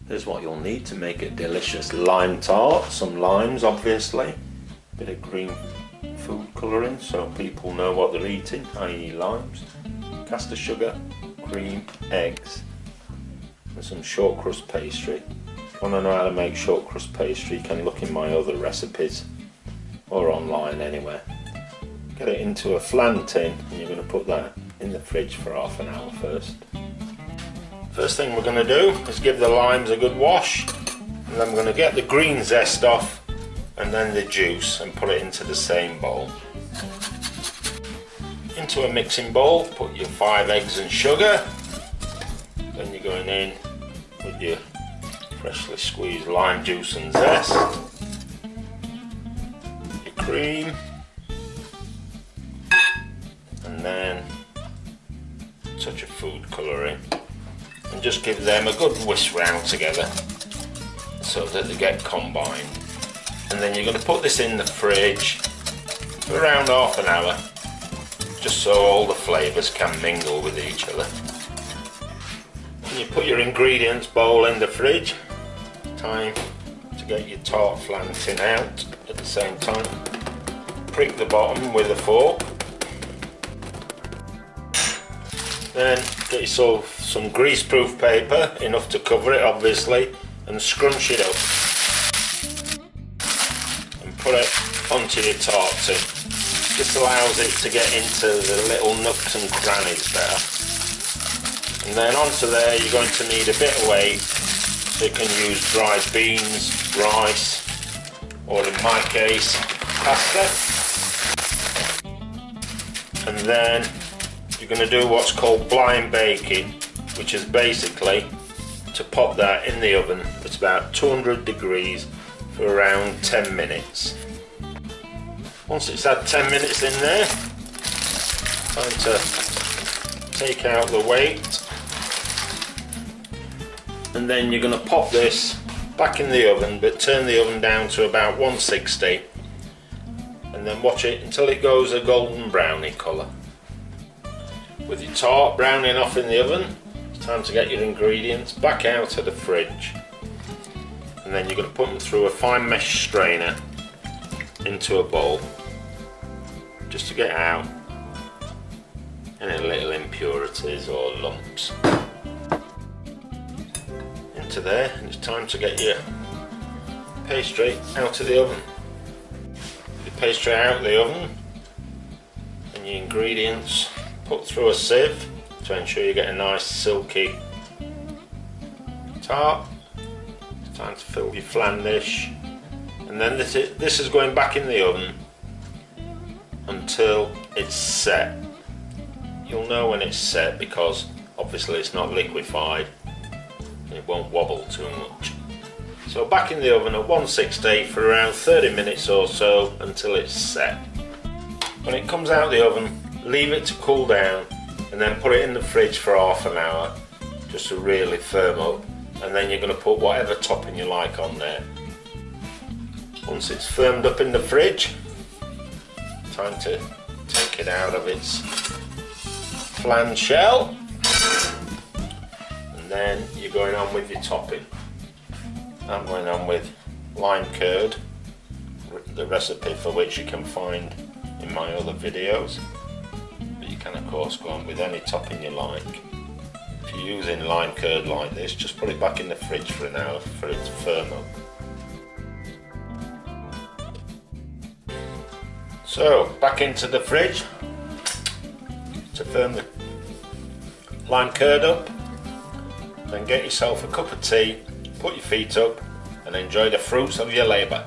Here's what you'll need to make a delicious lime tart. Some limes, obviously, bit of green food colouring so people know what they're eating, i.e. limes, caster sugar, cream, eggs, and some shortcrust pastry. If you want to know how to make shortcrust pastry, you can look in my other recipes or online anywhere. Get it into a flan tin and you're going to put that in the fridge for half an hour first. First thing we're going to do is give the limes a good wash, and then we're going to get the green zest off and then the juice and put it into the same bowl. Into a mixing bowl, put your 5 eggs and sugar. Then you're going in with your freshly squeezed lime juice and zest, your cream, and then a touch of food colouring, and just give them a good whisk round together so that they get combined. And then you're going to put this in the fridge for around half an hour, just so all the flavours can mingle with each other. And you put your ingredients bowl in the fridge. Time to get your tart flan tin out at the same time. Prick the bottom with a fork. Then get yourself some greaseproof paper, enough to cover it obviously, and scrunch it up. And put it onto your tart tin. This allows it to get into the little nooks and crannies better. And then onto there you're going to need a bit of weight, so you can use dried beans, rice, or in my case, pasta. And then you're going to do what's called blind baking, which is basically to pop that in the oven at about 200 degrees for around 10 minutes. Once it's had 10 minutes in there, time to take out the weight, and then you're going to pop this back in the oven, but turn the oven down to about 160, and then watch it until it goes a golden browny colour. With your tart browning off in the oven, it's time to get your ingredients back out of the fridge, and then you're going to put them through a fine mesh strainer into a bowl, just to get out any little impurities or lumps. Into there, and it's time to get your pastry out of the oven. Your pastry out of the oven, and your ingredients put through a sieve to ensure you get a nice silky tart. It's time to fill your flan dish, and then this is going back in the oven until it's set. You'll know when it's set because obviously it's not liquefied and it won't wobble too much. So back in the oven at 160 for around 30 minutes or so until it's set. When it comes out of the oven, leave it to cool down and then put it in the fridge for half an hour just to really firm up, and then you're going to put whatever topping you like on there. Once it's firmed up in the fridge, time to take it out of its flan shell, and then you're going on with your topping. I'm going on with lime curd, the recipe for which you can find in my other videos. You can of course go on with any topping you like. If you're using lime curd like this, just put it back in the fridge for an hour for it to firm up. So back into the fridge to firm the lime curd up. Then get yourself a cup of tea, put your feet up and enjoy the fruits of your labour.